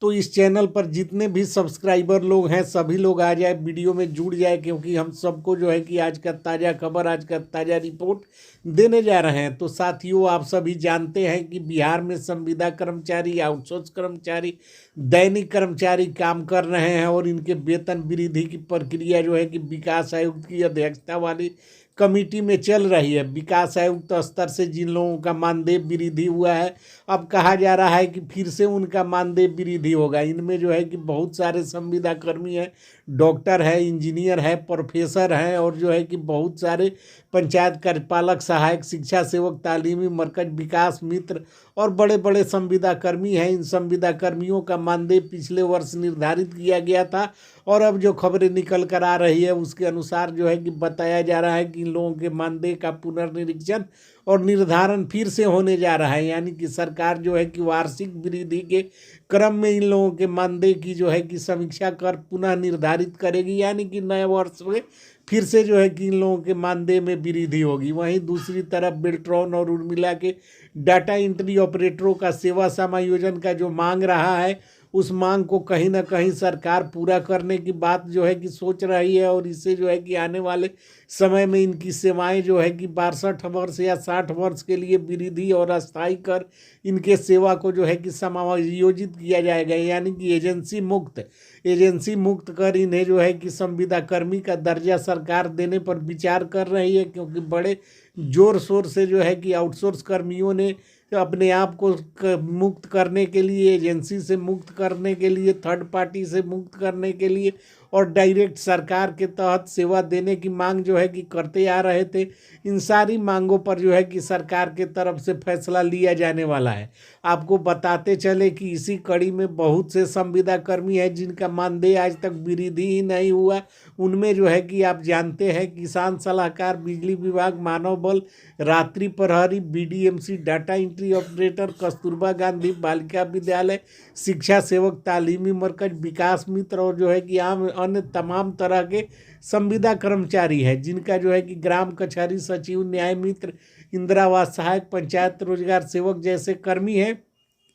तो इस चैनल पर जितने भी सब्सक्राइबर लोग हैं सभी लोग आ जाए, वीडियो में जुड़ जाए, क्योंकि हम सबको जो है कि आज का ताज़ा खबर, आज का ताज़ा रिपोर्ट देने जा रहे हैं। तो साथियों, आप सभी जानते हैं कि बिहार में संविदा कर्मचारी, आउटसोर्स कर्मचारी, दैनिक कर्मचारी काम कर रहे हैं और इनके वेतन वृद्धि की प्रक्रिया जो है कि विकास आयुक्त की अध्यक्षता वाली कमेटी में चल रही है। विकास आयुक्त स्तर से जिन लोगों का मानदेय वृद्धि हुआ है, अब कहा जा रहा है कि फिर से उनका मानदेय वृद्धि होगा। इनमें जो है कि बहुत सारे संविदा कर्मी हैं, डॉक्टर है, इंजीनियर है, प्रोफेसर हैं, और जो है कि बहुत सारे पंचायत कार्यपालक, सहायक शिक्षा सेवक, तालीमी मरकज, विकास मित्र और बड़े बड़े संविदा कर्मी हैं। इन संविदा कर्मियों का मानदेय पिछले वर्ष निर्धारित किया गया था, और अब जो खबरें निकल कर आ रही है उसके अनुसार जो है कि बताया जा रहा है कि इन लोगों के मानदेय का पुनर्निरीक्षण और निर्धारण फिर से होने जा रहा है। यानी कि सरकार जो है कि वार्षिक वृद्धि के क्रम में इन लोगों के मानदेय की जो है कि समीक्षा कर पुनः निर्धारित करेगी। यानी कि नए वर्ष में फिर से जो है कि इन लोगों के मानदेय में वृद्धि होगी। वहीं दूसरी तरफ बेल्ट्रॉन और उर्मिला के डाटा एंट्री ऑपरेटरों का सेवा समायोजन का जो मांग रहा है, उस मांग को कहीं ना कहीं सरकार पूरा करने की बात जो है कि सोच रही है, और इससे जो है कि आने वाले समय में इनकी सेवाएं जो है कि 62 वर्ष या 60 वर्ष के लिए वृद्धि और अस्थायी कर इनके सेवा को जो है कि समायोजित किया जाएगा। यानी कि एजेंसी मुक्त कर इन्हें जो है कि संविदा कर्मी का दर्जा सरकार देने पर विचार कर रही है, क्योंकि बड़े जोर शोर से जो है कि आउटसोर्स कर्मियों ने अपने आप को मुक्त करने के लिए, एजेंसी से मुक्त करने के लिए, थर्ड पार्टी से मुक्त करने के लिए और डायरेक्ट सरकार के तहत सेवा देने की मांग जो है कि करते आ रहे थे। इन सारी मांगों पर जो है कि सरकार के तरफ से फैसला लिया जाने वाला है। आपको बताते चले कि इसी कड़ी में बहुत से संविदा कर्मी हैं जिनका मानदेय आज तक वृद्धि ही नहीं हुआ। उनमें जो है कि आप जानते हैं किसान सलाहकार, बिजली विभाग, मानव बल, रात्रि प्रहरी, BDMC, data entry operator, Kasturba Gandhi Balika Vidyalaya, शिक्षा सेवक, तालीमी मरकज, विकास मित्र और जो है कि आम अन्य तमाम तरह के संविदा कर्मचारी हैं, जिनका जो है कि ग्राम कचहरी सचिव, न्याय मित्र, इंदिरा आवास सहायक, पंचायत रोजगार सेवक जैसे कर्मी हैं,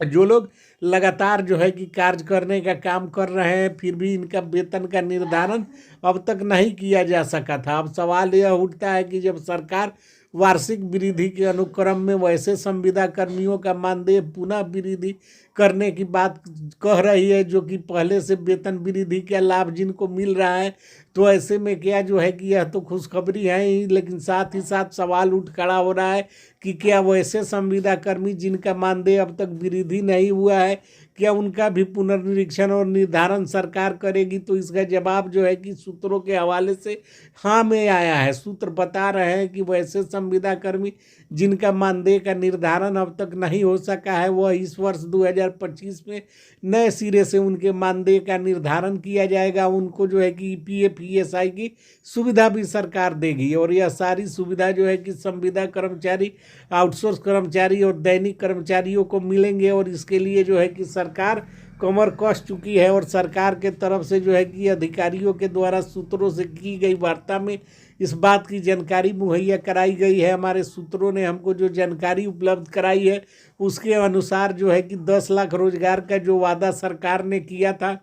जो लोग लगातार जो है कि कार्य करने का काम कर रहे हैं, फिर भी इनका वेतन का निर्धारण अब तक नहीं किया जा सका था। अब सवाल यह उठता है कि जब सरकार वार्षिक वृद्धि के अनुक्रम में वैसे संविदा कर्मियों का मानदेय पुनः वृद्धि करने की बात कह रही है, जो कि पहले से वेतन वृद्धि का लाभ जिनको मिल रहा है, तो ऐसे में क्या जो है कि यह तो खुशखबरी है ही, लेकिन साथ ही साथ सवाल उठ खड़ा हो रहा है कि क्या वैसे संविदा कर्मी जिनका मानदेय अब तक वृद्धि नहीं हुआ है, क्या उनका भी पुनर्निरीक्षण और निर्धारण सरकार करेगी? तो इसका जवाब जो है कि सूत्रों के हवाले से हाँ में आया है। सूत्र बता रहे हैं कि वैसे संविदा कर्मी जिनका मानदेय का निर्धारण अब तक नहीं हो सका है, वह इस वर्ष 2025 में नए सिरे से उनके मानदेय का निर्धारण किया जाएगा। उनको जो है कि ईपीएफ, ईएसआई की सुविधा भी सरकार देगी, और यह सारी सुविधा जो है कि संविदा कर्मचारी, आउटसोर्स कर्मचारी और दैनिक कर्मचारियों को मिलेंगे। और इसके लिए जो है कि सरकार कमर कस चुकी है, और सरकार के तरफ से जो है कि अधिकारियों के द्वारा सूत्रों से की गई वार्ता में इस बात की जानकारी मुहैया कराई गई है। हमारे सूत्रों ने हमको जो जानकारी उपलब्ध कराई है उसके अनुसार जो है कि 10 लाख रोजगार का जो वादा सरकार ने किया था,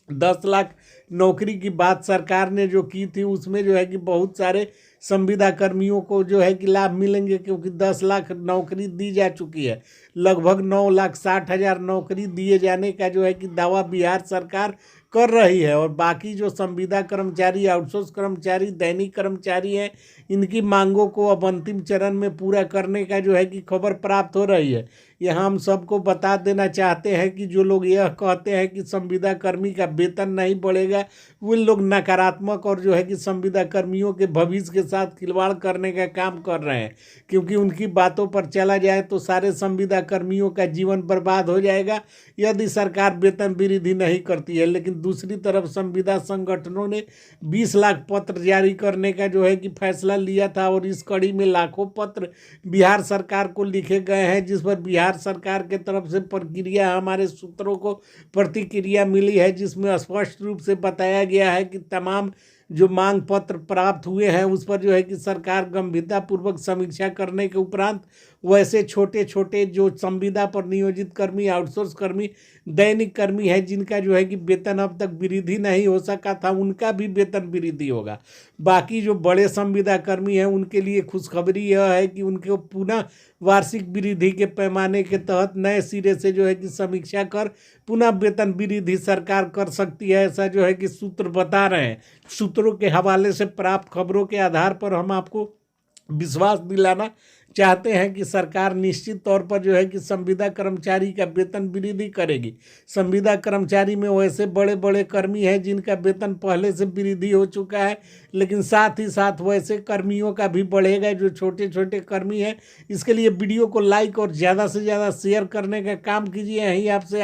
10 लाख नौकरी की बात सरकार ने जो की थी, उसमें जो है कि बहुत सारे संविदा कर्मियों को जो है कि लाभ मिलेंगे, क्योंकि 10 लाख नौकरी दी जा चुकी है। लगभग 9,60,000 नौकरी दिए जाने का जो है कि दावा बिहार सरकार कर रही है, और बाकी जो संविदा कर्मचारी, आउटसोर्स कर्मचारी, दैनिक कर्मचारी हैं, इनकी मांगों को अब अंतिम चरण में पूरा करने का जो है कि खबर प्राप्त हो रही है। यहाँ हम सबको बता देना चाहते हैं कि जो लोग यह कहते हैं कि संविदा कर्मी का वेतन नहीं बढ़ेगा, वो लोग नकारात्मक और जो है कि संविदा कर्मियों के भविष्य के साथ खिलवाड़ करने का काम कर रहे हैं, क्योंकि उनकी बातों पर चला जाए तो सारे संविदा कर्मियों का जीवन बर्बाद हो जाएगा यदि सरकार वेतन वृद्धि नहीं करती है। लेकिन दूसरी तरफ संविदा संगठनों ने 20 लाख पत्र जारी करने का जो है कि फैसला लिया था, और इस कड़ी में लाखों पत्र बिहार सरकार को लिखे गए हैं, जिस पर बिहार सरकार के तरफ से प्रक्रिया, हमारे सूत्रों को प्रतिक्रिया मिली है, जिसमें स्पष्ट रूप से बताया गया है कि तमाम जो मांग पत्र प्राप्त हुए हैं उस पर जो है कि सरकार गंभीरतापूर्वक समीक्षा करने के उपरांत वैसे छोटे छोटे जो संविदा पर नियोजित कर्मी, आउटसोर्स कर्मी, दैनिक कर्मी है, जिनका जो है कि वेतन अब तक वृद्धि नहीं हो सका था, उनका भी वेतन वृद्धि होगा। बाकी जो बड़े संविदा कर्मी हैं उनके लिए खुशखबरी यह है कि उनको पुनः वार्षिक वृद्धि के पैमाने के तहत नए सिरे से जो है कि समीक्षा कर पुनः वेतन वृद्धि सरकार कर सकती है, ऐसा जो है कि सूत्र बता रहे हैं। सूत्रों के हवाले से प्राप्त खबरों के आधार पर हम आपको विश्वास दिलाना चाहते हैं कि सरकार निश्चित तौर पर जो है कि संविदा कर्मचारी का वेतन वृद्धि करेगी। संविदा कर्मचारी में वैसे बड़े बड़े कर्मी हैं जिनका वेतन पहले से वृद्धि हो चुका है, लेकिन साथ ही साथ वैसे कर्मियों का भी बढ़ेगा जो छोटे छोटे कर्मी हैं। इसके लिए वीडियो को लाइक और ज़्यादा से ज़्यादा शेयर करने का काम कीजिए। यहीं आपसे